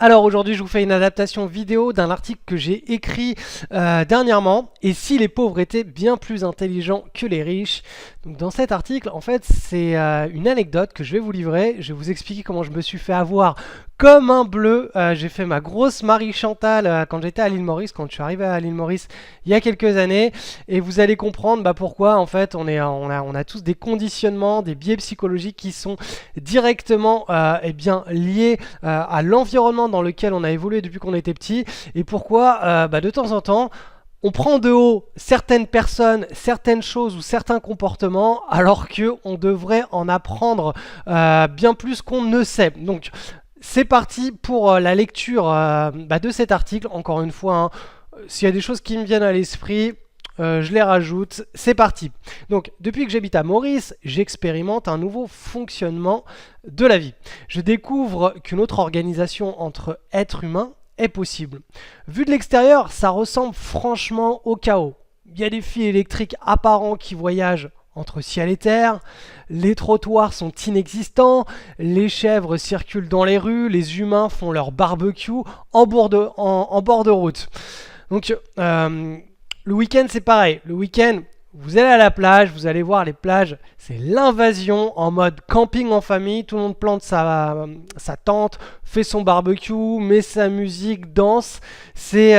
Alors aujourd'hui, je vous fais une adaptation vidéo d'un article que j'ai écrit dernièrement. Et si les pauvres étaient bien plus intelligents que les riches. Donc dans cet article, en fait, c'est une anecdote que je vais vous livrer. Je vais vous expliquer comment je me suis fait avoir comme un bleu. J'ai fait ma grosse Marie Chantal quand j'étais à l'île Maurice, quand je suis arrivé à l'île Maurice il y a quelques années. Et vous allez comprendre pourquoi en fait on a tous des conditionnements, des biais psychologiques qui sont directement liés à l'environnement dans lequel on a évolué depuis qu'on était petit, et pourquoi de temps en temps on prend de haut certaines personnes, certaines choses ou certains comportements alors qu'on devrait en apprendre bien plus qu'on ne sait. Donc c'est parti pour la lecture de cet article. Encore une fois, hein, s'il y a des choses qui me viennent à l'esprit, je les rajoute, c'est parti. Donc, depuis que j'habite à Maurice, j'expérimente un nouveau fonctionnement de la vie. Je découvre qu'une autre organisation entre êtres humains est possible. Vu de l'extérieur, ça ressemble franchement au chaos. Il y a des fils électriques apparents qui voyagent entre ciel et terre, les trottoirs sont inexistants, les chèvres circulent dans les rues, les humains font leur barbecue en bord de route. Donc, le week-end, c'est pareil. Le week-end, vous allez à la plage, vous allez voir les plages, c'est l'invasion en mode camping en famille. Tout le monde plante sa tente, fait son barbecue, met sa musique, danse. C'est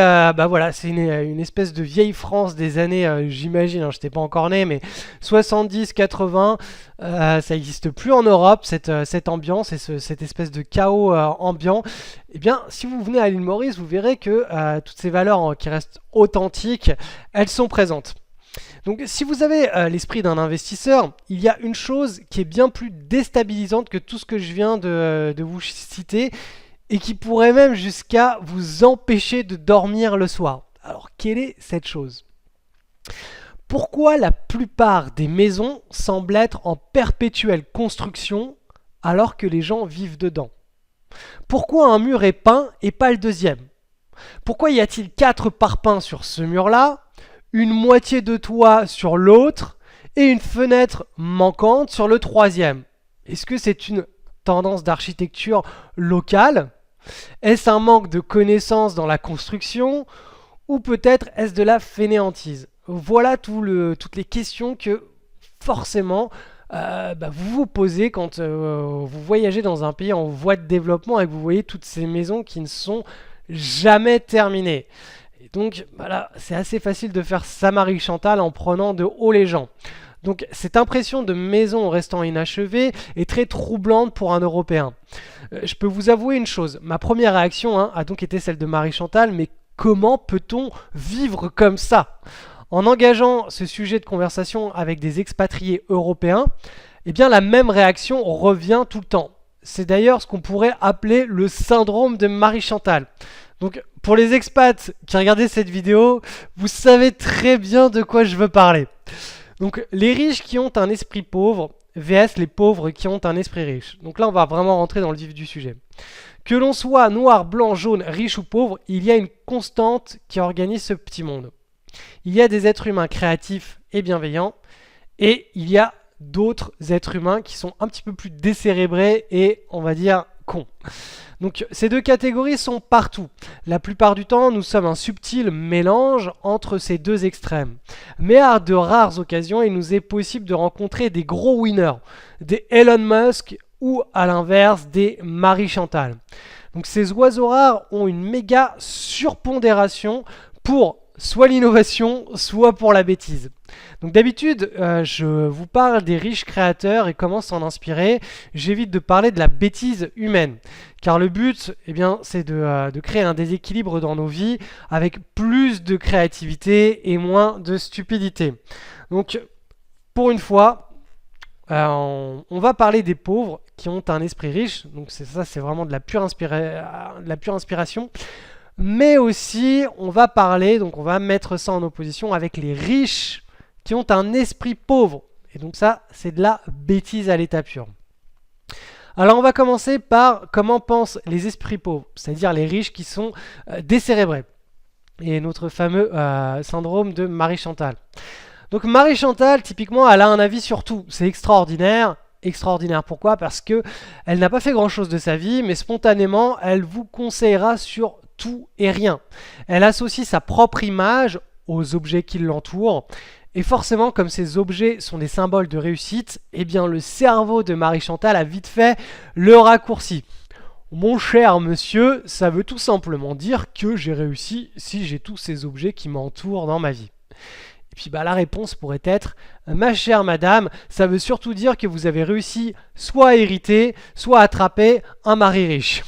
c'est une espèce de vieille France des années, j'imagine, hein, je n'étais pas encore né, mais 70, 80. Ça n'existe plus en Europe, cette ambiance et cette espèce de chaos ambiant. Eh bien, si vous venez à l'île Maurice, vous verrez que toutes ces valeurs qui restent authentiques, elles sont présentes. Donc si vous avez l'esprit d'un investisseur, il y a une chose qui est bien plus déstabilisante que tout ce que je viens de vous citer et qui pourrait même jusqu'à vous empêcher de dormir le soir. Alors quelle est cette chose ? Pourquoi la plupart des maisons semblent être en perpétuelle construction alors que les gens vivent dedans ? Pourquoi un mur est peint et pas le deuxième ? Pourquoi y a-t-il 4 parpaings sur ce mur-là, une moitié de toit sur l'autre et une fenêtre manquante sur le troisième? Est-ce que c'est une tendance d'architecture locale? Est-ce un manque de connaissances dans la construction? Ou peut-être est-ce de la fainéantise? Voilà toutes les questions que forcément vous vous posez quand vous voyagez dans un pays en voie de développement et que vous voyez toutes ces maisons qui ne sont jamais terminées. Et donc voilà, c'est assez facile de faire sa Marie Chantal en prenant de haut les gens. Donc cette impression de maison restant inachevée est très troublante pour un Européen. Je peux vous avouer une chose, ma première réaction a donc été celle de Marie Chantal, mais comment peut-on vivre comme ça ? En engageant ce sujet de conversation avec des expatriés européens, eh bien la même réaction revient tout le temps. C'est d'ailleurs ce qu'on pourrait appeler le syndrome de Marie Chantal. Donc pour les expats qui regardaient cette vidéo, vous savez très bien de quoi je veux parler. Donc les riches qui ont un esprit pauvre vs les pauvres qui ont un esprit riche. Donc là on va vraiment rentrer dans le vif du sujet. Que l'on soit noir, blanc, jaune, riche ou pauvre, il y a une constante qui organise ce petit monde. Il y a des êtres humains créatifs et bienveillants, et il y a d'autres êtres humains qui sont un petit peu plus décérébrés et, on va dire, cons. Donc ces deux catégories sont partout. La plupart du temps, nous sommes un subtil mélange entre ces deux extrêmes. Mais à de rares occasions, il nous est possible de rencontrer des gros winners, des Elon Musk ou à l'inverse des Marie Chantal. Donc ces oiseaux rares ont une méga surpondération pour soit l'innovation, soit pour la bêtise. Donc d'habitude, je vous parle des riches créateurs et comment s'en inspirer. J'évite de parler de la bêtise humaine. Car le but, c'est de créer un déséquilibre dans nos vies avec plus de créativité et moins de stupidité. Donc, pour une fois, on va parler des pauvres qui ont un esprit riche. Donc c'est vraiment de la pure inspiration. Mais aussi, on va parler, donc on va mettre ça en opposition avec les riches qui ont un esprit pauvre. Et donc ça, c'est de la bêtise à l'état pur. Alors on va commencer par comment pensent les esprits pauvres, c'est-à-dire les riches qui sont décérébrés. Et notre fameux syndrome de Marie Chantal. Donc Marie Chantal, typiquement, elle a un avis sur tout. C'est extraordinaire. extraordinaire. Pourquoi? Parce que elle n'a pas fait grand-chose de sa vie, mais spontanément, elle vous conseillera sur tout et rien. Elle associe sa propre image aux objets qui l'entourent. Et forcément, comme ces objets sont des symboles de réussite, eh bien le cerveau de Marie-Chantal a vite fait le raccourci. Mon cher monsieur, ça veut tout simplement dire que j'ai réussi si j'ai tous ces objets qui m'entourent dans ma vie. Et puis la réponse pourrait être, ma chère madame, ça veut surtout dire que vous avez réussi soit à hériter, soit à attraper un mari riche.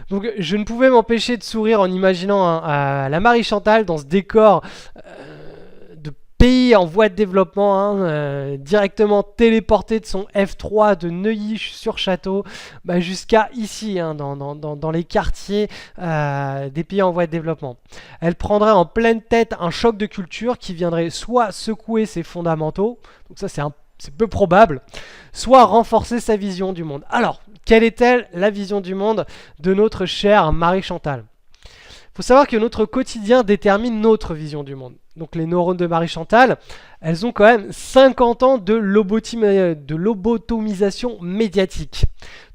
Donc je ne pouvais m'empêcher de sourire en imaginant la Marie-Chantal dans ce décor de pays en voie de développement, directement téléporté de son F3 de Neuilly-sur-Château jusqu'à ici, dans les quartiers des pays en voie de développement. Elle prendrait en pleine tête un choc de culture qui viendrait soit secouer ses fondamentaux, donc ça c'est peu probable, soit renforcer sa vision du monde. Alors, quelle est-elle la vision du monde de notre chère Marie-Chantal? Il faut savoir que notre quotidien détermine notre vision du monde. Donc les neurones de Marie-Chantal, elles ont quand même 50 ans de lobotomisation médiatique.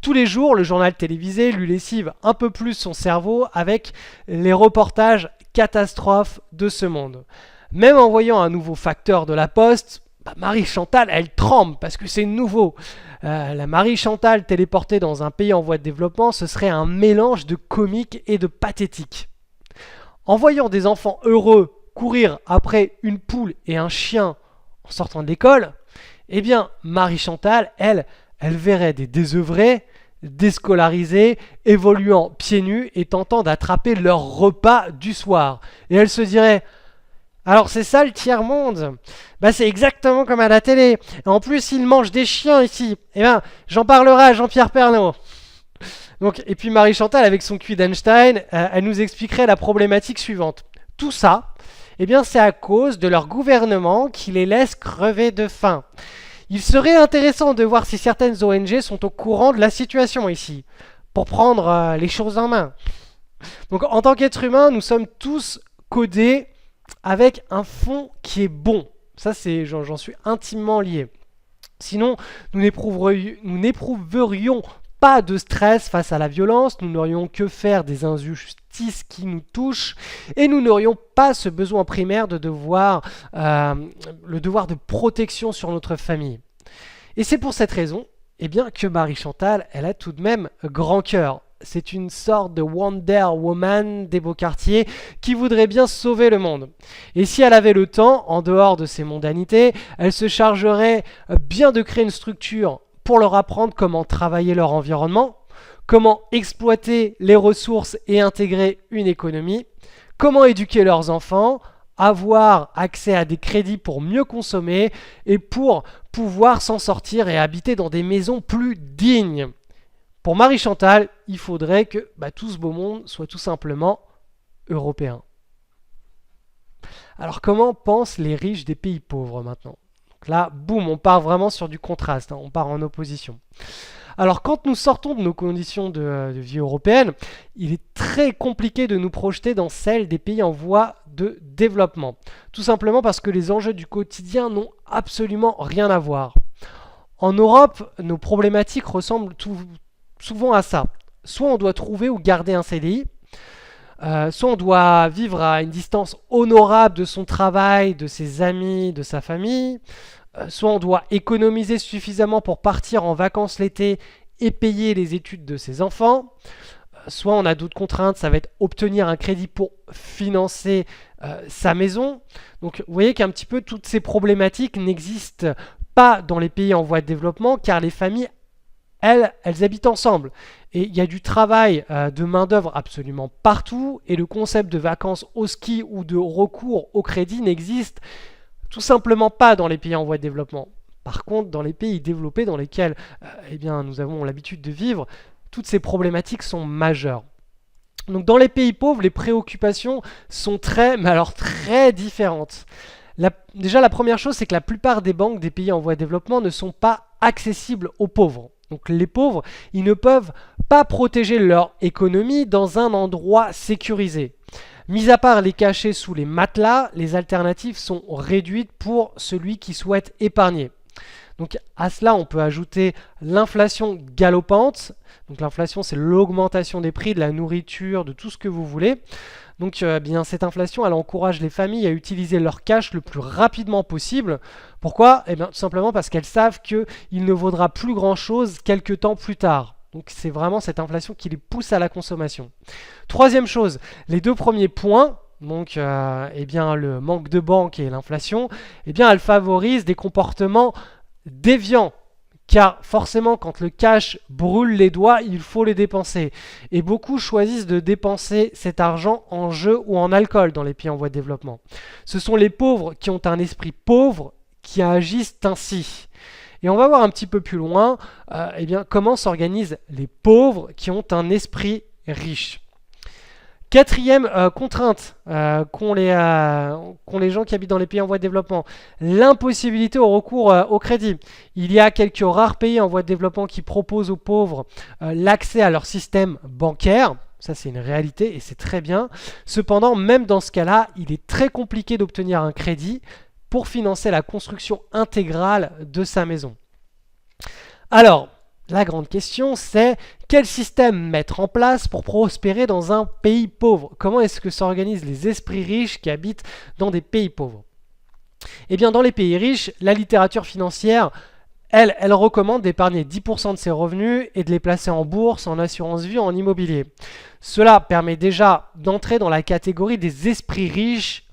Tous les jours, le journal télévisé lui lessive un peu plus son cerveau avec les reportages catastrophes de ce monde. Même en voyant un nouveau facteur de la Poste, Marie-Chantal, elle tremble parce que c'est nouveau. La Marie-Chantal téléportée dans un pays en voie de développement, ce serait un mélange de comique et de pathétique. En voyant des enfants heureux courir après une poule et un chien en sortant de l'école, eh bien, Marie-Chantal, elle verrait des désœuvrés, déscolarisés, évoluant pieds nus et tentant d'attraper leur repas du soir. Et elle se dirait... Alors c'est ça le tiers-monde? C'est exactement comme à la télé. Et en plus, ils mangent des chiens ici. J'en parlerai à Jean-Pierre Pernaut. Et puis Marie-Chantal, avec son QI d'Einstein, elle nous expliquerait la problématique suivante. Tout ça, c'est à cause de leur gouvernement qui les laisse crever de faim. Il serait intéressant de voir si certaines ONG sont au courant de la situation ici, pour prendre les choses en main. Donc en tant qu'être humain, nous sommes tous codés avec un fond qui est bon. Ça, j'en suis intimement lié. Sinon, nous n'éprouverions pas de stress face à la violence, nous n'aurions que faire des injustices qui nous touchent, et nous n'aurions pas ce besoin primaire de le devoir de protection sur notre famille. Et c'est pour cette raison que Marie-Chantal, elle a tout de même grand cœur. C'est une sorte de Wonder Woman des beaux quartiers qui voudrait bien sauver le monde. Et si elle avait le temps, en dehors de ces mondanités, elle se chargerait bien de créer une structure pour leur apprendre comment travailler leur environnement, comment exploiter les ressources et intégrer une économie, comment éduquer leurs enfants, avoir accès à des crédits pour mieux consommer et pour pouvoir s'en sortir et habiter dans des maisons plus dignes. Pour Marie-Chantal, il faudrait que tout ce beau monde soit tout simplement européen. Alors comment pensent les riches des pays pauvres maintenant? Donc là, boum, on part vraiment sur du contraste, on part en opposition. Alors quand nous sortons de nos conditions de vie européenne, il est très compliqué de nous projeter dans celles des pays en voie de développement. Tout simplement parce que les enjeux du quotidien n'ont absolument rien à voir. En Europe, nos problématiques ressemblent souvent à ça. Soit on doit trouver ou garder un CDI, soit on doit vivre à une distance honorable de son travail, de ses amis, de sa famille, soit on doit économiser suffisamment pour partir en vacances l'été et payer les études de ses enfants, soit on a d'autres contraintes, ça va être obtenir un crédit pour financer sa maison. Donc vous voyez qu'un petit peu toutes ces problématiques n'existent pas dans les pays en voie de développement car les familles elles habitent ensemble. Et il y a du travail de main-d'œuvre absolument partout. Et le concept de vacances au ski ou de recours au crédit n'existe tout simplement pas dans les pays en voie de développement. Par contre, dans les pays développés dans lesquels nous avons l'habitude de vivre, toutes ces problématiques sont majeures. Donc dans les pays pauvres, les préoccupations sont très différentes. Déjà, la première chose, c'est que la plupart des banques des pays en voie de développement ne sont pas accessibles aux pauvres. Donc les pauvres, ils ne peuvent pas protéger leur économie dans un endroit sécurisé. Mis à part les cacher sous les matelas, les alternatives sont réduites pour celui qui souhaite épargner. Donc à cela, on peut ajouter l'inflation galopante. Donc l'inflation, c'est l'augmentation des prix de la nourriture, de tout ce que vous voulez. Donc bien, cette inflation, elle encourage les familles à utiliser leur cash le plus rapidement possible. Pourquoi? Eh bien, tout simplement parce qu'elles savent qu'il ne vaudra plus grand-chose quelques temps plus tard. Donc c'est vraiment cette inflation qui les pousse à la consommation. Troisième chose, les deux premiers points, donc eh bien, le manque de banque et l'inflation, eh bien, elles favorisent des comportements déviants. Car forcément, quand le cash brûle les doigts, il faut les dépenser. Et beaucoup choisissent de dépenser cet argent en jeux ou en alcool dans les pays en voie de développement. Ce sont les pauvres qui ont un esprit pauvre qui agissent ainsi. Et on va voir un petit peu plus loin eh bien, comment s'organisent les pauvres qui ont un esprit riche. Quatrième contrainte qu'ont les gens qui habitent dans les pays en voie de développement, l'impossibilité au recours au crédit. Il y a quelques rares pays en voie de développement qui proposent aux pauvres l'accès à leur système bancaire. Ça, c'est une réalité et c'est très bien. Cependant, même dans ce cas-là, il est très compliqué d'obtenir un crédit pour financer la construction intégrale de sa maison. Alors, la grande question, c'est quel système mettre en place pour prospérer dans un pays pauvre? Comment est-ce que s'organisent les esprits riches qui habitent dans des pays pauvres? Eh bien, dans les pays riches, la littérature financière, elle recommande d'épargner 10% de ses revenus et de les placer en bourse, en assurance vie, en immobilier. Cela permet déjà d'entrer dans la catégorie des esprits riches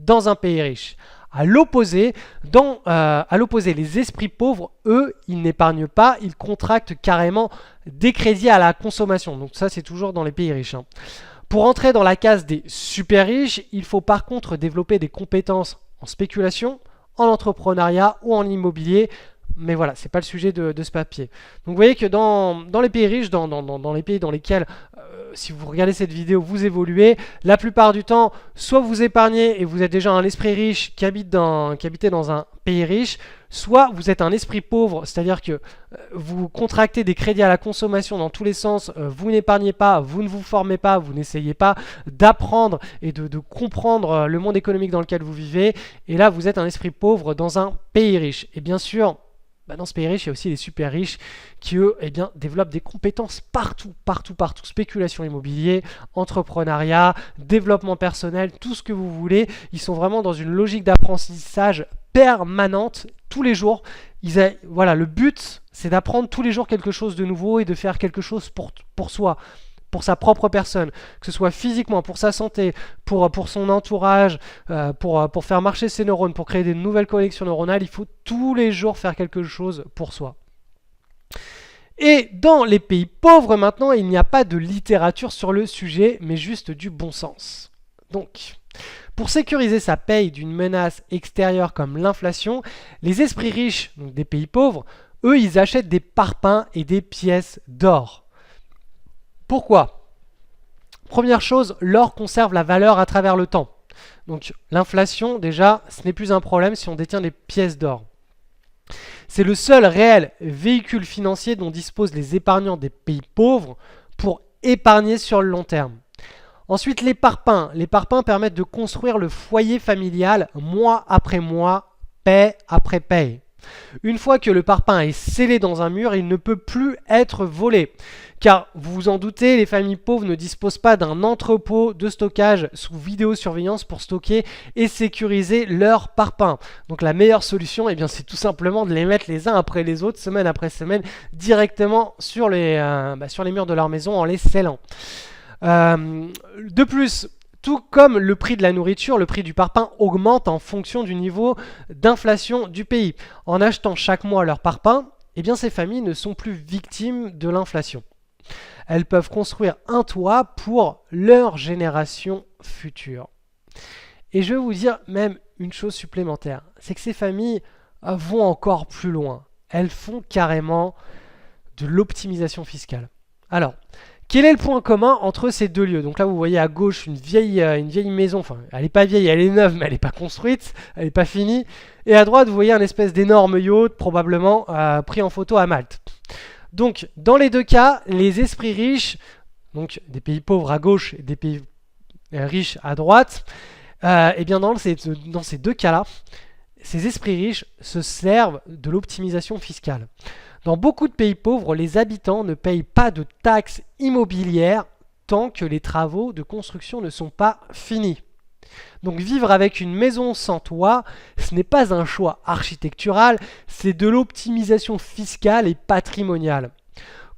dans un pays riche. À l'opposé, les esprits pauvres, eux, ils n'épargnent pas, ils contractent carrément des crédits à la consommation. Donc ça, c'est toujours dans les pays riches. Pour entrer dans la case des super riches, il faut par contre développer des compétences en spéculation, en entrepreneuriat ou en immobilier. Mais voilà, c'est pas le sujet de ce papier. Donc vous voyez que dans les pays riches, dans les pays dans lesquels, si vous regardez cette vidéo, vous évoluez, la plupart du temps, soit vous épargnez et vous êtes déjà un esprit riche qui habitait dans un pays riche, soit vous êtes un esprit pauvre, c'est-à-dire que vous contractez des crédits à la consommation dans tous les sens, vous n'épargnez pas, vous ne vous formez pas, vous n'essayez pas d'apprendre et de comprendre le monde économique dans lequel vous vivez, et là vous êtes un esprit pauvre dans un pays riche. Et bien sûr, dans ce pays riche, il y a aussi les super riches qui, eux, eh bien, développent des compétences partout. Spéculation immobilier, entrepreneuriat, développement personnel, tout ce que vous voulez. Ils sont vraiment dans une logique d'apprentissage permanente, tous les jours. Voilà, le but, c'est d'apprendre tous les jours quelque chose de nouveau et de faire quelque chose pour soi, pour sa propre personne, que ce soit physiquement, pour sa santé, pour son entourage, pour faire marcher ses neurones, pour créer des nouvelles connexions neuronales. Il faut tous les jours faire quelque chose pour soi. Et dans les pays pauvres maintenant, il n'y a pas de littérature sur le sujet, mais juste du bon sens. Donc, pour sécuriser sa paye d'une menace extérieure comme l'inflation, les esprits riches, donc des pays pauvres, eux, ils achètent des parpaings et des pièces d'or. Pourquoi? Première chose, l'or conserve la valeur à travers le temps. Donc l'inflation, déjà, ce n'est plus un problème si on détient des pièces d'or. C'est le seul réel véhicule financier dont disposent les épargnants des pays pauvres pour épargner sur le long terme. Ensuite, les parpaings. Les parpaings permettent de construire le foyer familial mois après mois, paie après paie. Une fois que le parpaing est scellé dans un mur, il ne peut plus être volé. Car, vous vous en doutez, les familles pauvres ne disposent pas d'un entrepôt de stockage sous vidéosurveillance pour stocker et sécuriser leurs parpaings. Donc la meilleure solution, eh bien, c'est tout simplement de les mettre les uns après les autres, semaine après semaine, directement sur les murs de leur maison en les scellant. De plus, tout comme le prix de la nourriture, le prix du parpaing augmente en fonction du niveau d'inflation du pays. En achetant chaque mois leur parpaing, eh bien ces familles ne sont plus victimes de l'inflation. Elles peuvent construire un toit pour leur génération future. Et je vais vous dire même une chose supplémentaire, c'est que ces familles vont encore plus loin. Elles font carrément de l'optimisation fiscale. Alors, quel est le point commun entre ces deux lieux? Donc là, vous voyez à gauche une vieille maison. Enfin, elle n'est pas vieille, elle est neuve, mais elle n'est pas construite, elle n'est pas finie. Et à droite, vous voyez un espèce d'énorme yacht, probablement pris en photo à Malte. Donc, dans les deux cas, les esprits riches, donc des pays pauvres à gauche et des pays riches à droite, et bien dans ces deux cas-là, ces esprits riches se servent de l'optimisation fiscale. Dans beaucoup de pays pauvres, les habitants ne payent pas de taxes immobilières tant que les travaux de construction ne sont pas finis. Donc vivre avec une maison sans toit, ce n'est pas un choix architectural, c'est de l'optimisation fiscale et patrimoniale.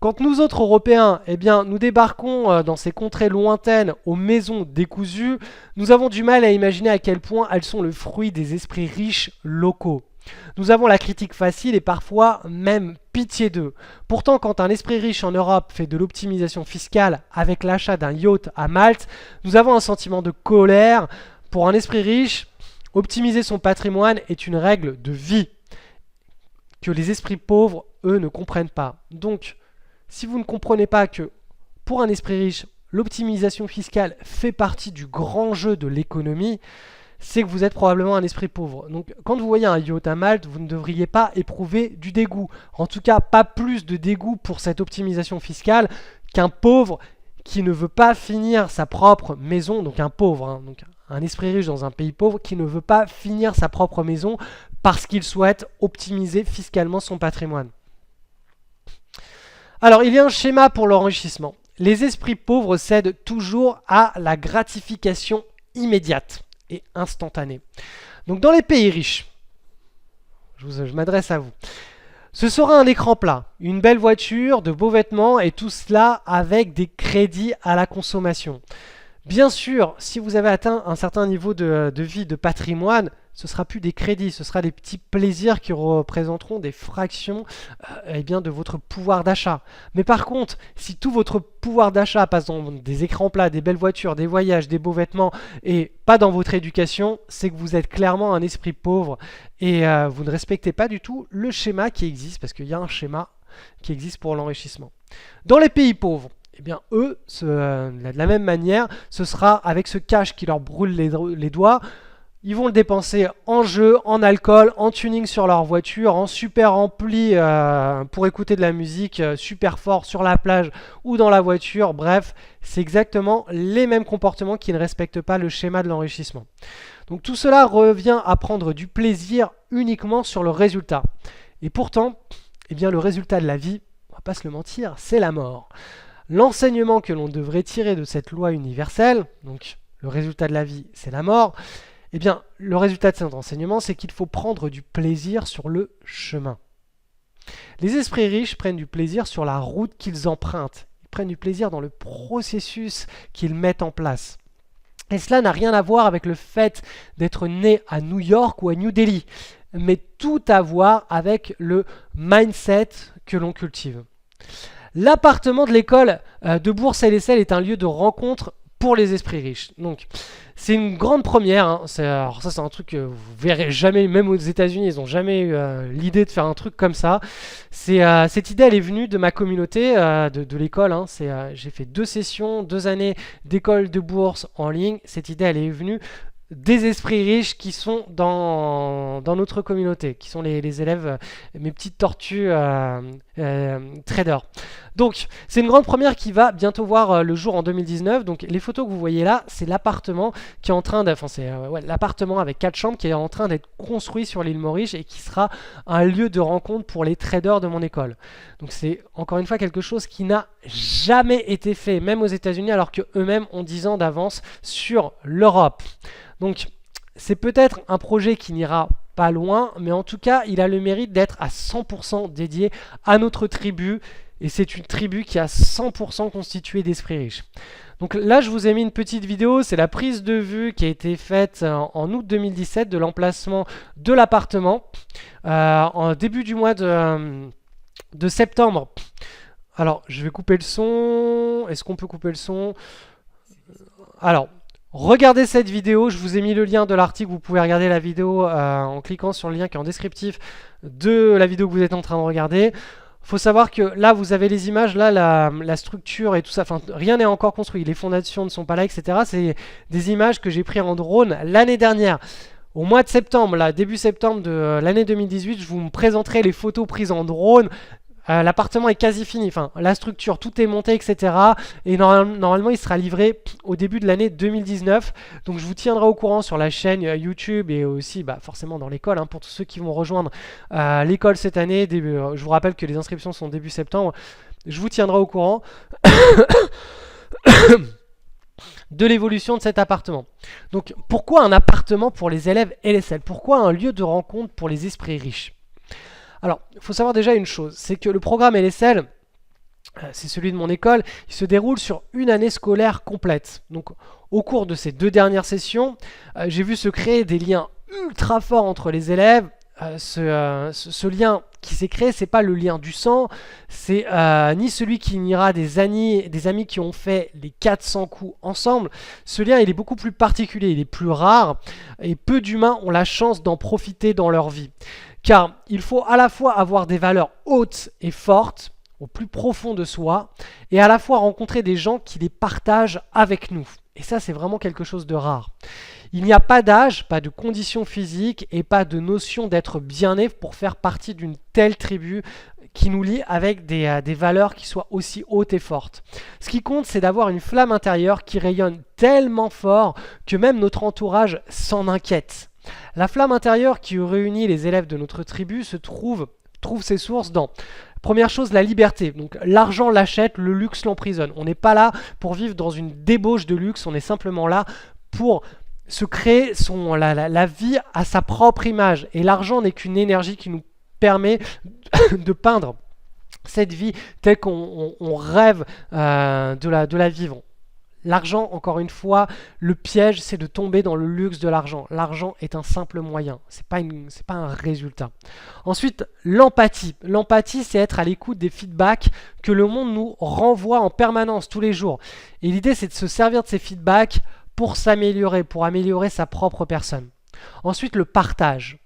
Quand nous autres Européens, nous débarquons dans ces contrées lointaines aux maisons décousues, nous avons du mal à imaginer à quel point elles sont le fruit des esprits riches locaux. Nous avons la critique facile et parfois même pitié d'eux. Pourtant, quand un esprit riche en Europe fait de l'optimisation fiscale avec l'achat d'un yacht à Malte, nous avons un sentiment de colère. Pour un esprit riche, optimiser son patrimoine est une règle de vie que les esprits pauvres, eux, ne comprennent pas. Donc, si vous ne comprenez pas que pour un esprit riche, l'optimisation fiscale fait partie du grand jeu de l'économie, c'est que vous êtes probablement un esprit pauvre. Donc quand vous voyez un yacht à Malte, vous ne devriez pas éprouver du dégoût. En tout cas, pas plus de dégoût pour cette optimisation fiscale qu'un pauvre qui ne veut pas finir sa propre maison, donc un pauvre, donc un esprit riche dans un pays pauvre qui ne veut pas finir sa propre maison parce qu'il souhaite optimiser fiscalement son patrimoine. Alors, il y a un schéma pour l'enrichissement. Les esprits pauvres cèdent toujours à la gratification immédiate et instantanée. Donc dans les pays riches, je m'adresse à vous, ce sera un écran plat, une belle voiture, de beaux vêtements et tout cela avec des crédits à la consommation. Bien sûr, si vous avez atteint un certain niveau de vie, de patrimoine, ce ne sera plus des crédits, ce sera des petits plaisirs qui représenteront des fractions de votre pouvoir d'achat. Mais par contre, si tout votre pouvoir d'achat passe dans des écrans plats, des belles voitures, des voyages, des beaux vêtements et pas dans votre éducation, c'est que vous êtes clairement un esprit pauvre et vous ne respectez pas du tout le schéma qui existe, parce qu'il y a un schéma qui existe pour l'enrichissement. Dans les pays pauvres, eux, de la même manière, ce sera avec ce cash qui leur brûle les doigts. Ils vont le dépenser en jeu, en alcool, en tuning sur leur voiture, en super ampli pour écouter de la musique super fort sur la plage ou dans la voiture. Bref, c'est exactement les mêmes comportements qui ne respectent pas le schéma de l'enrichissement. Donc tout cela revient à prendre du plaisir uniquement sur le résultat. Et pourtant, le résultat de la vie, on va pas se le mentir, c'est la mort. L'enseignement que l'on devrait tirer de cette loi universelle, donc le résultat de la vie, c'est la mort, le résultat de cet enseignement, c'est qu'il faut prendre du plaisir sur le chemin. Les esprits riches prennent du plaisir sur la route qu'ils empruntent. Ils prennent du plaisir dans le processus qu'ils mettent en place. Et cela n'a rien à voir avec le fait d'être né à New York ou à New Delhi, mais tout à voir avec le mindset que l'on cultive. L'appartement de l'école de Bourg-Saint-Lécel est un lieu de rencontre pour les esprits riches. Donc, c'est une grande première. Alors ça, c'est un truc que vous verrez jamais, même aux États-Unis, ils n'ont jamais eu l'idée de faire un truc comme ça. Cette idée, elle est venue de ma communauté, de l'école. J'ai fait 2 sessions, 2 années d'école de bourse en ligne. Cette idée, elle est venue des esprits riches qui sont dans notre communauté, qui sont les élèves, mes petites tortues traders. Donc, c'est une grande première qui va bientôt voir le jour en 2019. Donc, les photos que vous voyez là, c'est l'appartement qui est en train de, l'appartement avec 4 chambres qui est en train d'être construit sur l'île Maurice et qui sera un lieu de rencontre pour les traders de mon école. Donc, c'est encore une fois quelque chose qui n'a jamais été fait, même aux États-Unis, alors qu'eux-mêmes ont 10 ans d'avance sur l'Europe. Donc, c'est peut-être un projet qui n'ira pas loin, mais en tout cas, il a le mérite d'être à 100% dédié à notre tribu. Et c'est une tribu qui est à 100% constituée d'esprits riches. Donc là, je vous ai mis une petite vidéo. C'est la prise de vue qui a été faite en août 2017 de l'emplacement de l'appartement. En début du mois de septembre. Alors, je vais couper le son. Est-ce qu'on peut couper le son? Alors, regardez cette vidéo. Je vous ai mis le lien de l'article. Vous pouvez regarder la vidéo en cliquant sur le lien qui est en descriptif de la vidéo que vous êtes en train de regarder. Il faut savoir que là, vous avez les images, là, la structure et tout ça. Enfin, rien n'est encore construit. Les fondations ne sont pas là, etc. C'est des images que j'ai prises en drone l'année dernière. Au mois de septembre, là, début septembre de l'année 2018, je vous présenterai les photos prises en drone. L'appartement est quasi fini, enfin la structure, tout est monté, etc. Et normalement, il sera livré au début de l'année 2019. Donc je vous tiendrai au courant sur la chaîne YouTube et aussi forcément dans l'école, hein, pour tous ceux qui vont rejoindre l'école cette année. Je vous rappelle que les inscriptions sont début septembre. Je vous tiendrai au courant de l'évolution de cet appartement. Donc pourquoi un appartement pour les élèves LSL? Pourquoi un lieu de rencontre pour les esprits riches? Alors, il faut savoir déjà une chose, c'est que le programme LSL, c'est celui de mon école, il se déroule sur une année scolaire complète. Donc, au cours de ces 2 dernières sessions, j'ai vu se créer des liens ultra forts entre les élèves. Ce lien qui s'est créé, c'est pas le lien du sang, c'est ni celui qui unira des amis qui ont fait les 400 coups ensemble. Ce lien, il est beaucoup plus particulier, il est plus rare, et peu d'humains ont la chance d'en profiter dans leur vie. Car il faut à la fois avoir des valeurs hautes et fortes, au plus profond de soi, et à la fois rencontrer des gens qui les partagent avec nous. Et ça, c'est vraiment quelque chose de rare. Il n'y a pas d'âge, pas de conditions physiques et pas de notion d'être bien né pour faire partie d'une telle tribu qui nous lie avec des valeurs qui soient aussi hautes et fortes. Ce qui compte, c'est d'avoir une flamme intérieure qui rayonne tellement fort que même notre entourage s'en inquiète. La flamme intérieure qui réunit les élèves de notre tribu trouve ses sources dans, première chose, la liberté. Donc l'argent l'achète, le luxe l'emprisonne. On n'est pas là pour vivre dans une débauche de luxe, on est simplement là pour se créer la vie à sa propre image. Et l'argent n'est qu'une énergie qui nous permet de peindre cette vie telle qu'on rêve de la vivre. L'argent, encore une fois, le piège, c'est de tomber dans le luxe de l'argent. L'argent est un simple moyen, c'est pas un résultat. Ensuite, l'empathie. L'empathie, c'est être à l'écoute des feedbacks que le monde nous renvoie en permanence, tous les jours. Et l'idée, c'est de se servir de ces feedbacks pour s'améliorer, pour améliorer sa propre personne. Ensuite, le partage.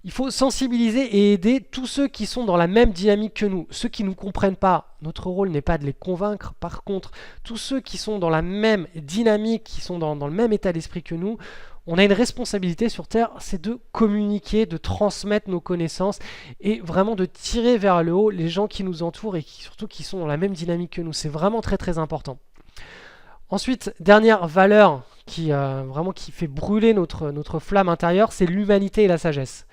Il faut sensibiliser et aider tous ceux qui sont dans la même dynamique que nous. Ceux qui ne nous comprennent pas, notre rôle n'est pas de les convaincre. Par contre, tous ceux qui sont dans la même dynamique, qui sont dans le même état d'esprit que nous, on a une responsabilité sur Terre, c'est de communiquer, de transmettre nos connaissances et vraiment de tirer vers le haut les gens qui nous entourent et surtout qui sont dans la même dynamique que nous. C'est vraiment très très important. Ensuite, dernière valeur qui fait brûler notre flamme intérieure, c'est l'humanité et la sagesse.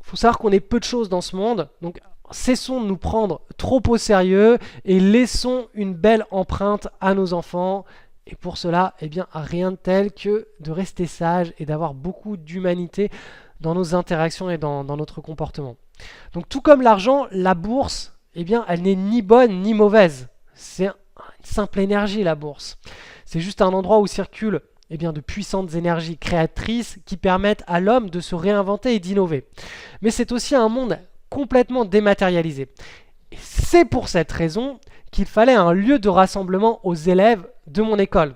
Il faut savoir qu'on est peu de choses dans ce monde, donc cessons de nous prendre trop au sérieux et laissons une belle empreinte à nos enfants. Et pour cela, rien de tel que de rester sage et d'avoir beaucoup d'humanité dans nos interactions et dans notre comportement. Donc tout comme l'argent, la bourse, elle n'est ni bonne ni mauvaise. C'est une simple énergie, la bourse. C'est juste un endroit où circulent de puissantes énergies créatrices qui permettent à l'homme de se réinventer et d'innover. Mais c'est aussi un monde complètement dématérialisé. Et c'est pour cette raison qu'il fallait un lieu de rassemblement aux élèves de mon école.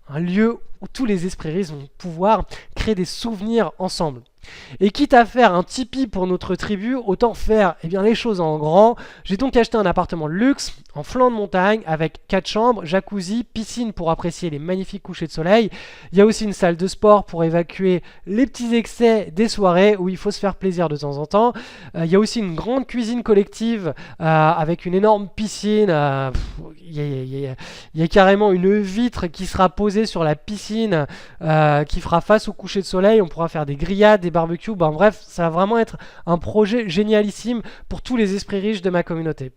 Un lieu où tous les esprits riches vont pouvoir créer des souvenirs ensemble. Et quitte à faire un Tipeee pour notre tribu, autant faire les choses en grand. J'ai donc acheté un appartement de luxe en flanc de montagne avec 4 chambres, jacuzzi, piscine pour apprécier les magnifiques couchers de soleil. Il y a aussi une salle de sport pour évacuer les petits excès des soirées où il faut se faire plaisir de temps en temps. Il y a aussi une grande cuisine collective avec une énorme piscine. Il y a carrément une vitre qui sera posée sur la piscine qui fera face au coucher de soleil. On pourra faire des grillades, des barbecues. Bref, ça va vraiment être un projet génialissime pour tous les esprits riches de ma communauté.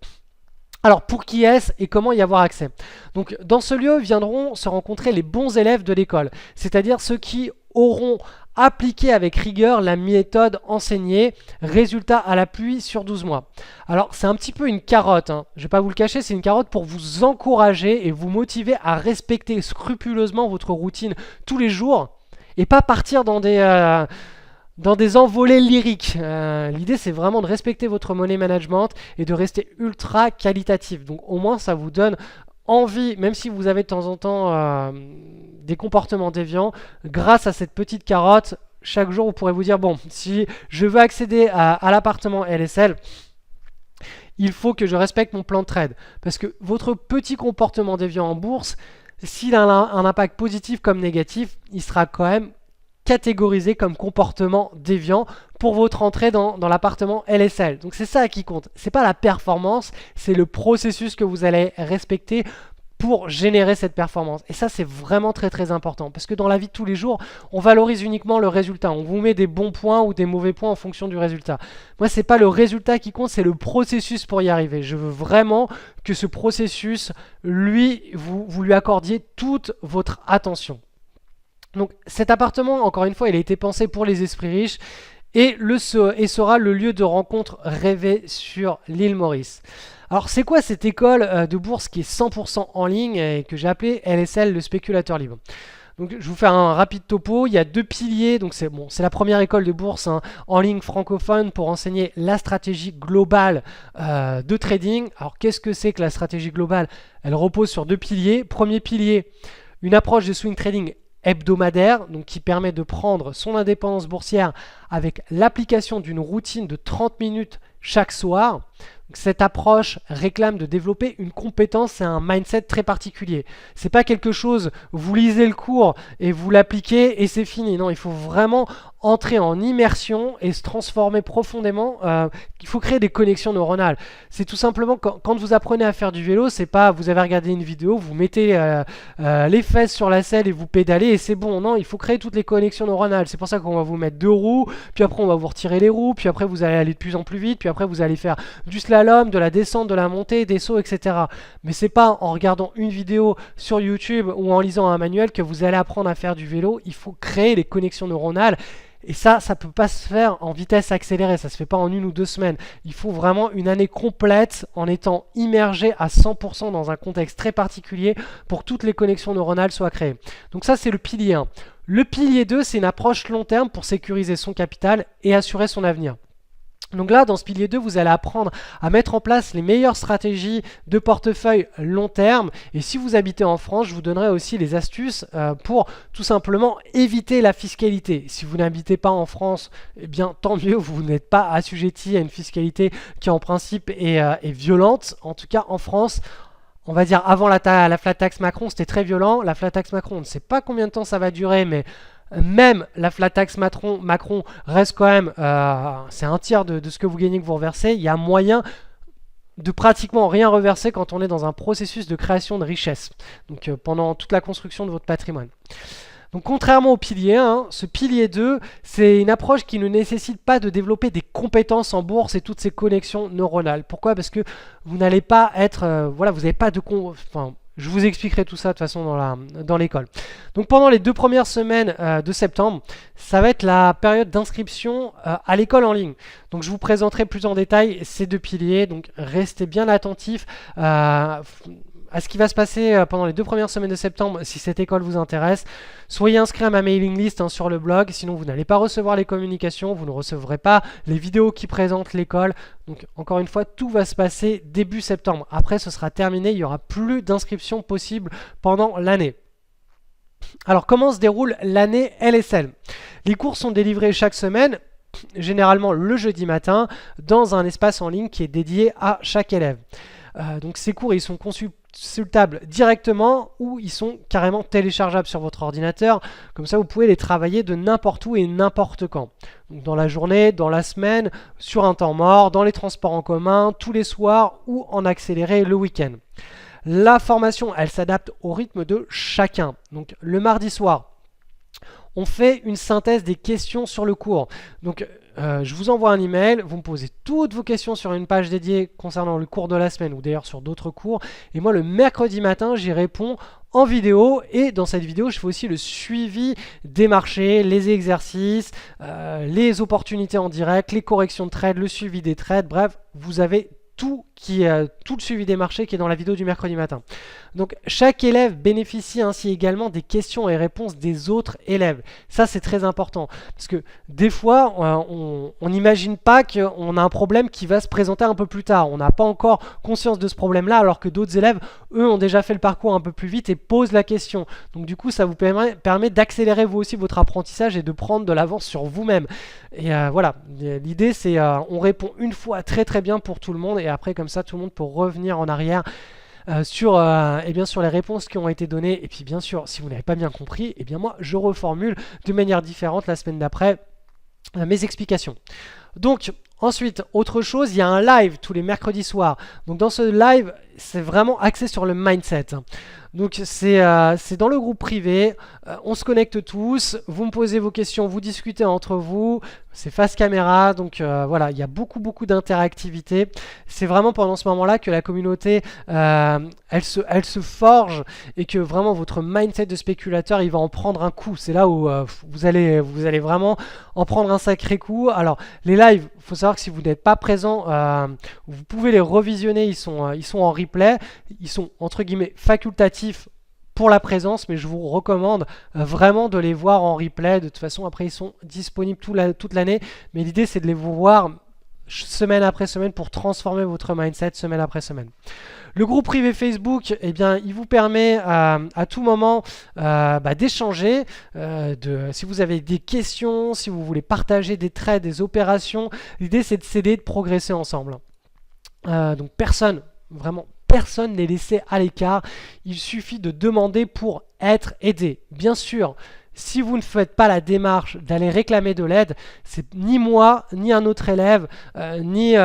Alors, pour qui est-ce et comment y avoir accès? Donc, dans ce lieu viendront se rencontrer les bons élèves de l'école, c'est-à-dire ceux qui auront appliqué avec rigueur la méthode enseignée, résultat à l'appui sur 12 mois. Alors, c'est un petit peu une carotte, je ne vais pas vous le cacher, c'est une carotte pour vous encourager et vous motiver à respecter scrupuleusement votre routine tous les jours et pas partir dans des envolées lyriques. L'idée, c'est vraiment de respecter votre money management et de rester ultra qualitatif. Donc, au moins, ça vous donne envie, même si vous avez de temps en temps des comportements déviants, grâce à cette petite carotte, chaque jour, vous pourrez vous dire, bon, si je veux accéder à l'appartement LSL, il faut que je respecte mon plan de trade. Parce que votre petit comportement déviant en bourse, s'il a un impact positif comme négatif, il sera quand même catégorisé comme comportement déviant pour votre entrée dans l'appartement LSL. Donc c'est ça qui compte. C'est pas la performance, c'est le processus que vous allez respecter pour générer cette performance. Et ça, c'est vraiment très très important parce que dans la vie de tous les jours, on valorise uniquement le résultat. On vous met des bons points ou des mauvais points en fonction du résultat. Moi, c'est pas le résultat qui compte, c'est le processus pour y arriver. Je veux vraiment que ce processus, vous lui accordiez toute votre attention. Donc cet appartement, encore une fois, il a été pensé pour les esprits riches et sera le lieu de rencontre rêvé sur l'île Maurice. Alors c'est quoi cette école de bourse qui est 100% en ligne et que j'ai appelée LSL, le spéculateur libre? Donc je vais vous faire un rapide topo. Il y a 2 piliers. Donc c'est la première école de bourse en ligne francophone pour enseigner la stratégie globale de trading. Alors qu'est-ce que c'est que la stratégie globale? Elle repose sur 2 piliers. Premier pilier, une approche de swing trading hebdomadaire, donc qui permet de prendre son indépendance boursière avec l'application d'une routine de 30 minutes chaque soir. Cette approche réclame de développer une compétence et un mindset très particulier. C'est pas quelque chose, vous lisez le cours et vous l'appliquez et c'est fini. Non, il faut vraiment entrer en immersion et se transformer profondément. Il faut créer des connexions neuronales. C'est tout simplement quand vous apprenez à faire du vélo, c'est pas vous avez regardé une vidéo, vous mettez les fesses sur la selle et vous pédalez et c'est bon. Non, il faut créer toutes les connexions neuronales. C'est pour ça qu'on va vous mettre 2 roues, puis après on va vous retirer les roues, puis après vous allez aller de plus en plus vite, puis après vous allez faire du slalom, de la descente, de la montée, des sauts, etc. Mais c'est pas en regardant une vidéo sur YouTube ou en lisant un manuel que vous allez apprendre à faire du vélo. Il faut créer les connexions neuronales. Et ça peut pas se faire en vitesse accélérée, ça se fait pas en 1 ou 2 semaines. Il faut vraiment une année complète en étant immergé à 100% dans un contexte très particulier pour que toutes les connexions neuronales soient créées. Donc ça, c'est le pilier 1. Le pilier 2, c'est une approche long terme pour sécuriser son capital et assurer son avenir. Donc là, dans ce pilier 2, vous allez apprendre à mettre en place les meilleures stratégies de portefeuille long terme. Et si vous habitez en France, je vous donnerai aussi les astuces pour tout simplement éviter la fiscalité. Si vous n'habitez pas en France, eh bien tant mieux, vous n'êtes pas assujetti à une fiscalité qui en principe est violente. En tout cas, en France, on va dire avant la flat tax Macron, c'était très violent. La flat tax Macron, on ne sait pas combien de temps ça va durer, mais même la flat tax Macron reste quand même, c'est un tiers de ce que vous gagnez que vous reversez. Il y a moyen de pratiquement rien reverser quand on est dans un processus de création de richesse, donc pendant toute la construction de votre patrimoine. Donc contrairement au pilier 1, ce pilier 2, c'est une approche qui ne nécessite pas de développer des compétences en bourse et toutes ces connexions neuronales. Pourquoi? Parce que vous n'allez pas être, vous n'avez pas de... je vous expliquerai tout ça de toute façon dans l'école. Donc pendant les 2 premières semaines de septembre, ça va être la période d'inscription à l'école en ligne. Donc je vous présenterai plus en détail ces 2 piliers, donc restez bien attentifs à ce qui va se passer pendant les 2 premières semaines de septembre si cette école vous intéresse. Soyez inscrit à ma mailing list sur le blog, sinon vous n'allez pas recevoir les communications, vous ne recevrez pas les vidéos qui présentent l'école. Donc encore une fois, tout va se passer début septembre. Après, ce sera terminé, il n'y aura plus d'inscriptions possibles pendant l'année. Alors comment se déroule l'année LSL? Les cours sont délivrés chaque semaine, généralement le jeudi matin, dans un espace en ligne qui est dédié à chaque élève. Donc ces cours, ils sont consultables directement ou ils sont carrément téléchargeables sur votre ordinateur. Comme ça, vous pouvez les travailler de n'importe où et n'importe quand. Donc dans la journée, dans la semaine, sur un temps mort, dans les transports en commun, tous les soirs ou en accéléré le week-end. La formation, elle s'adapte au rythme de chacun. Donc le mardi soir, on fait une synthèse des questions sur le cours. Donc je vous envoie un email, vous me posez toutes vos questions sur une page dédiée concernant le cours de la semaine ou d'ailleurs sur d'autres cours. Et moi le mercredi matin, j'y réponds en vidéo et dans cette vidéo, je fais aussi le suivi des marchés, les exercices, les opportunités en direct, les corrections de trades, le suivi des trades. Bref, vous avez tout le suivi des marchés qui est dans la vidéo du mercredi matin. Donc chaque élève bénéficie ainsi également des questions et réponses des autres élèves. Ça c'est très important parce que des fois on n'imagine pas qu'on a un problème qui va se présenter un peu plus tard. On n'a pas encore conscience de ce problème là alors que d'autres élèves eux ont déjà fait le parcours un peu plus vite et posent la question. Donc du coup ça vous permet d'accélérer vous aussi votre apprentissage et de prendre de l'avance sur vous-même. Et voilà, l'idée c'est on répond une fois très très bien pour tout le monde et après comme ça tout le monde peut revenir en arrière eh bien, sur les réponses qui ont été données. Et puis bien sûr, si vous n'avez pas bien compris, eh bien moi je reformule de manière différente la semaine d'après mes explications. Donc ensuite, autre chose, il y a un live tous les mercredis soirs. Donc dans ce live, c'est vraiment axé sur le mindset. Donc c'est dans le groupe privé, on se connecte tous, vous me posez vos questions, vous discutez entre vous, c'est face caméra, donc voilà, il y a beaucoup d'interactivité. C'est vraiment pendant ce moment-là que la communauté, elle se forge et que vraiment votre mindset de spéculateur, il va en prendre un coup. C'est là où vous allez vraiment en prendre un sacré coup. Alors les lives, il faut savoir que si vous n'êtes pas présent, vous pouvez les revisionner, ils sont en replay, ils sont entre guillemets facultatifs pour la présence, mais je vous recommande vraiment de les voir en replay. De toute façon, après, ils sont disponibles toute l'année, mais l'idée, c'est de les voir semaine après semaine pour transformer votre mindset semaine après semaine. Le groupe privé Facebook, eh bien, il vous permet à tout moment d'échanger. Si vous avez des questions, si vous voulez partager des trades, des opérations, l'idée, c'est de s'aider, de progresser ensemble. Donc vraiment personne n'est laissé à l'écart. Il suffit de demander pour être aidé. Bien sûr, si vous ne faites pas la démarche d'aller réclamer de l'aide, c'est ni moi, ni un autre élève, ni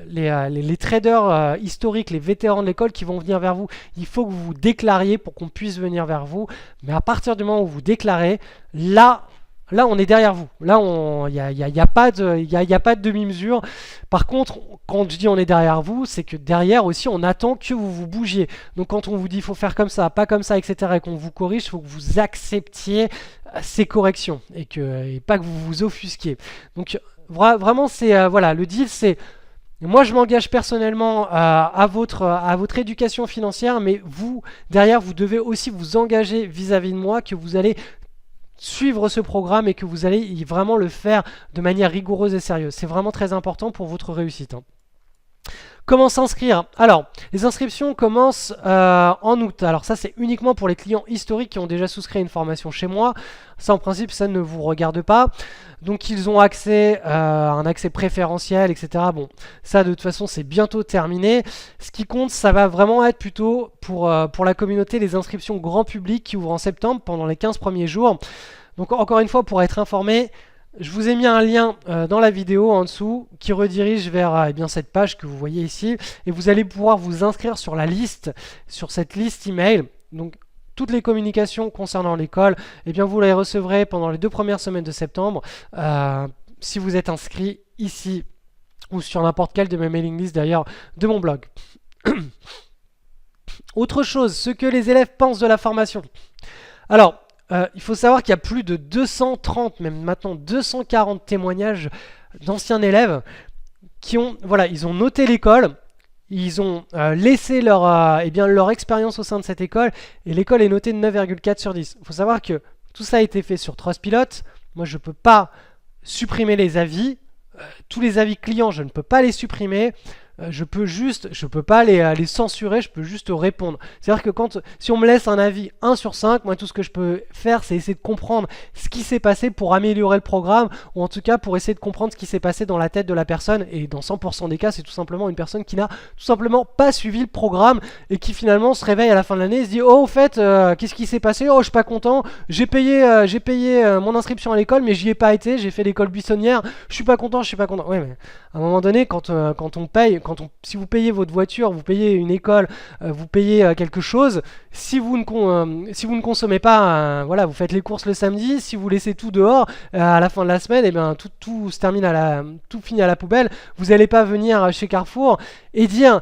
les traders historiques, les vétérans de l'école qui vont venir vers vous. Il faut que vous vous déclariez pour qu'on puisse venir vers vous. Mais à partir du moment où vous déclarez, là, on est derrière vous. Là, il n'y a pas de demi-mesure. Par contre, quand je dis on est derrière vous, c'est que derrière aussi, on attend que vous vous bougiez. Donc, quand on vous dit il faut faire comme ça, pas comme ça, etc., et qu'on vous corrige, il faut que vous acceptiez ces corrections et pas que vous vous offusquiez. Donc, vraiment, c'est voilà, le deal, c'est moi, je m'engage personnellement à votre éducation financière, mais vous, derrière, vous devez aussi vous engager vis-à-vis de moi, que vous allez suivre ce programme et que vous allez vraiment le faire de manière rigoureuse et sérieuse. C'est vraiment très important pour votre réussite. Comment s'inscrire? Alors, les inscriptions commencent en août. Alors ça, c'est uniquement pour les clients historiques qui ont déjà souscrit à une formation chez moi. Ça, en principe, ça ne vous regarde pas. Donc, ils ont accès à un accès préférentiel, etc. Bon, ça, de toute façon, c'est bientôt terminé. Ce qui compte, ça va vraiment être plutôt pour la communauté, les inscriptions grand public qui ouvrent en septembre pendant les 15 premiers jours. Donc, encore une fois, pour être informé, je vous ai mis un lien dans la vidéo en dessous qui redirige vers eh bien, cette page que vous voyez ici. Et vous allez pouvoir vous inscrire sur la liste, sur cette liste email. Donc, toutes les communications concernant l'école, eh bien, vous les recevrez pendant les 2 premières semaines de septembre. Si vous êtes inscrit ici ou sur n'importe quelle de mes mailing lists d'ailleurs de mon blog. Autre chose, ce que les élèves pensent de la formation. Alors, il faut savoir qu'il y a plus de 230, même maintenant 240 témoignages d'anciens élèves qui ont, voilà, ils ont noté l'école, ils ont laissé leur expérience au sein de cette école, et l'école est notée de 9,4 sur 10. Il faut savoir que tout ça a été fait sur Trustpilot. Moi, je ne peux pas supprimer les avis. Tous les avis clients, je ne peux pas les supprimer. Je peux pas les censurer, je peux juste répondre. C'est-à-dire que si on me laisse un avis 1 sur 5, moi tout ce que je peux faire, c'est essayer de comprendre ce qui s'est passé pour améliorer le programme, ou en tout cas pour essayer de comprendre ce qui s'est passé dans la tête de la personne. Et dans 100% des cas, c'est tout simplement une personne qui n'a tout simplement pas suivi le programme et qui finalement se réveille à la fin de l'année et se dit oh au fait, qu'est-ce qui s'est passé? Oh je suis pas content, j'ai payé mon inscription à l'école, mais j'y ai pas été, j'ai fait l'école buissonnière, je suis pas content. Ouais, mais à un moment donné, quand on paye, si vous payez votre voiture, vous payez une école, vous payez quelque chose, si vous ne consommez pas, voilà, vous faites les courses le samedi, si vous laissez tout dehors, à la fin de la semaine, et bien tout se termine tout finit à la poubelle. Vous n'allez pas venir chez Carrefour et dire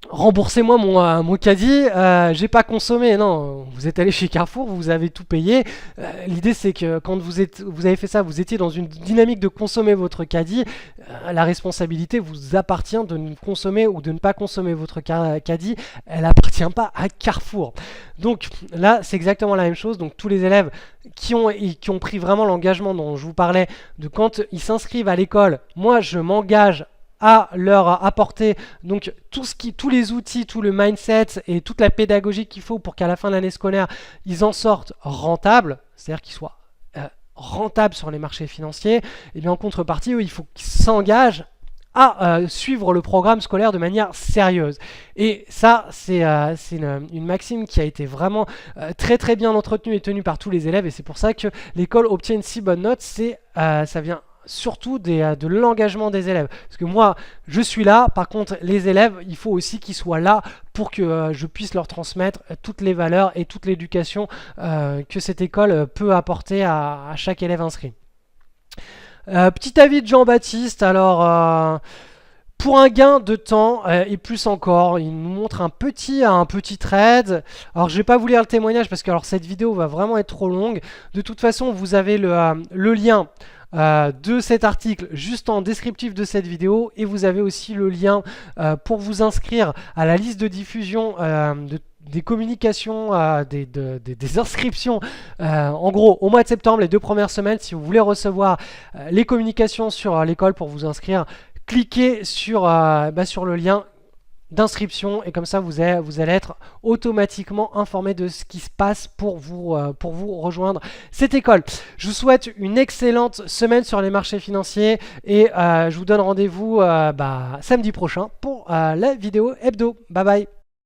remboursez-moi mon caddie, j'ai pas consommé. Non, vous êtes allé chez Carrefour, vous avez tout payé. L'idée c'est que quand vous avez fait ça, vous étiez dans une dynamique de consommer votre caddie. La responsabilité vous appartient de ne consommer ou de ne pas consommer votre caddie. Elle appartient pas à Carrefour. Donc là, c'est exactement la même chose. Donc tous les élèves qui ont pris vraiment l'engagement dont je vous parlais, de quand ils s'inscrivent à l'école, moi je m'engage à leur apporter donc tous les outils, tout le mindset et toute la pédagogie qu'il faut pour qu'à la fin de l'année scolaire, ils en sortent rentables, c'est-à-dire qu'ils soient rentables sur les marchés financiers. Et bien en contrepartie, eux, il faut qu'ils s'engagent à suivre le programme scolaire de manière sérieuse. Et ça, c'est une maxime qui a été vraiment très très bien entretenue et tenue par tous les élèves, et c'est pour ça que l'école obtient une si bonne note. Ça vient surtout de l'engagement des élèves. Parce que moi, je suis là, par contre, les élèves, il faut aussi qu'ils soient là pour que je puisse leur transmettre toutes les valeurs et toute l'éducation que cette école peut apporter à chaque élève inscrit. Petit avis de Jean-Baptiste, alors pour un gain de temps et plus encore, il nous montre un petit thread. Alors je vais pas vous lire le témoignage parce que alors, cette vidéo va vraiment être trop longue. De toute façon, vous avez le lien de cet article juste en descriptif de cette vidéo, et vous avez aussi le lien pour vous inscrire à la liste de diffusion des communications, des inscriptions, en gros au mois de septembre, les 2 premières semaines. Si vous voulez recevoir les communications sur l'école pour vous inscrire, cliquez sur le lien d'inscription, et comme ça vous allez être automatiquement informé de ce qui se passe pour vous rejoindre cette école. Je vous souhaite une excellente semaine sur les marchés financiers, et je vous donne rendez-vous samedi prochain pour la vidéo hebdo. Bye bye.